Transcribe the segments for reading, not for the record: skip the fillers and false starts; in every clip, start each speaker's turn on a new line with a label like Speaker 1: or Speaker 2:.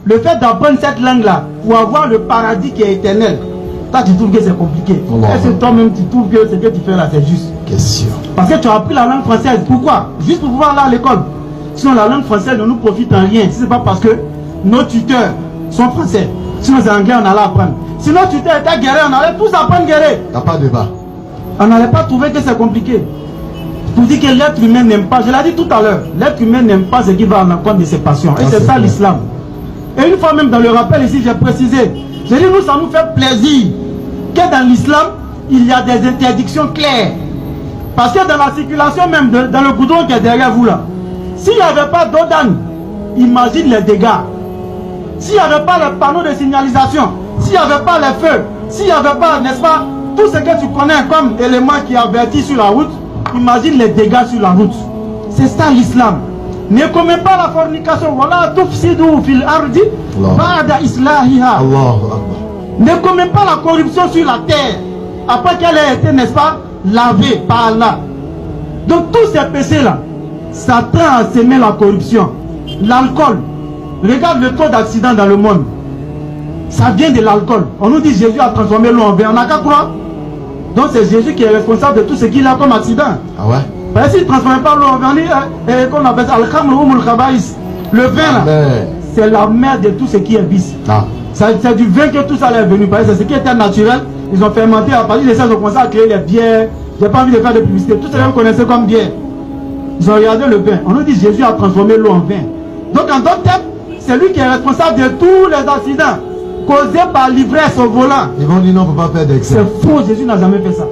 Speaker 1: Le fait d'apprendre cette langue-là pour avoir le paradis qui est éternel, toi tu trouves que c'est compliqué. Est-ce que toi-même tu trouves que ce que tu fais là c'est juste?
Speaker 2: Question.
Speaker 1: Parce que tu as appris la langue française. Pourquoi? Juste pour pouvoir aller à l'école. Sinon la langue française ne nous profite en rien. Si ce n'est pas parce que nos tuteurs sont français. Sinon c'est anglais, on allait apprendre. Si nos tuteurs étaient guéris, on allait tous apprendre guérir.
Speaker 2: Il n'y a pas de débat.
Speaker 1: On n'allait pas trouver que c'est compliqué. Pour dire que l'être humain n'aime pas, je l'ai dit tout à l'heure, l'être humain n'aime pas ce qui va en compte de ses passions. Et c'est ça l'islam. Et une fois même dans le rappel ici, j'ai précisé, j'ai dit nous, ça nous fait plaisir que dans l'islam, il y a des interdictions claires. Parce que dans la circulation même, dans le goudron qui est derrière vous là, s'il n'y avait pas d'eau d'âne, imagine les dégâts. S'il n'y avait pas les panneaux de signalisation, s'il n'y avait pas les feux, s'il n'y avait pas, n'est-ce pas, tout ce que tu connais comme élément qui avertit sur la route, imagine les dégâts sur la route. C'est ça l'islam. Ne commets pas la fornication. Voilà, tufsidu fil ardi ba'da islahiha. Ne commets pas la corruption sur la terre après qu'elle ait été, n'est-ce pas, lavée par Allah. Donc tous ces péchés-là, ça tend à semer la corruption. L'alcool. Regarde le taux d'accident dans le monde. Ça vient de l'alcool. On nous dit Jésus a transformé l'eau en vin. On n'a qu'à croire. Donc c'est Jésus qui est responsable de tout ce qu'il a comme accident.
Speaker 2: Ah ouais?
Speaker 1: Parce que s'il ne transforme pas l'eau en vin, qu'on appelle ça le vin là, c'est la mère de tout ce qui est vice.
Speaker 2: Ah.
Speaker 1: C'est du vin que tout ça est venu. Parce que c'est ce qui était naturel. Ils ont fermenté à partir de ça, ils ont commencé à créer les bières. J'ai pas envie de faire de publicité. Tout ce que vous connaissez comme bière. Ils ont regardé le vin. On nous dit Jésus a transformé l'eau en vin. Donc en d'autres termes, c'est lui qui est responsable de tous les accidents causés par l'ivresse au volant.
Speaker 2: Ils vont dire non, on ne peut pas faire d'excès.
Speaker 1: C'est faux, Jésus n'a jamais fait ça.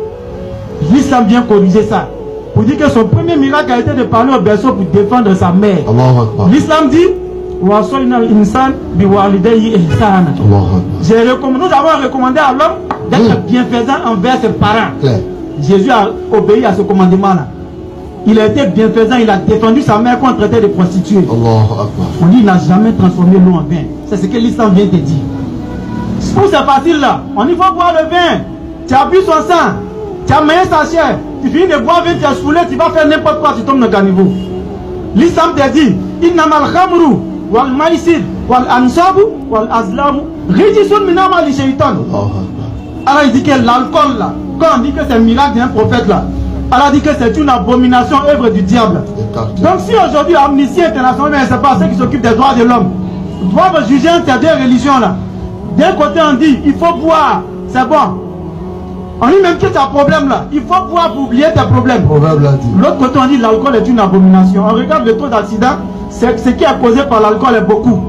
Speaker 1: L'islam vient corriger ça. Pour dire que son premier miracle a été de parler au berceau pour défendre sa mère. L'islam dit nous avons recommandé à l'homme d'être bienfaisant envers ses parents. Jésus a obéi à ce commandement-là. Il a été bienfaisant, il a défendu sa mère qu'on traitait de prostituée. On dit qu'il n'a jamais transformé l'eau en vin. C'est ce que l'islam vient te dire. Pour c'est facile là, on y va boire le vin. Tu as bu son sang, tu as mangé sa chair, tu finis de boire vin, tu as saoulé, tu vas faire n'importe quoi, tu tombes dans le caniveau. L'islam te dit innamal khamru wal maïsid wal ansabu wal azlamu rijisun min amali shaytan. Alors il dit que l'alcool là, quand on dit que c'est un miracle d'un prophète là, Allah dit que c'est une abomination, œuvre du diable. Donc si aujourd'hui Amnesty International, mais c'est pas ceux qui s'occupent des droits de l'homme, doivent juger entre ces deux religions là. D'un côté on dit il faut boire, c'est bon. On dit même que tu as un problème là, il faut boire pour oublier tes problèmes. L'autre côté on dit l'alcool est une abomination. On regarde le taux d'accident, ce qui est causé par l'alcool est beaucoup.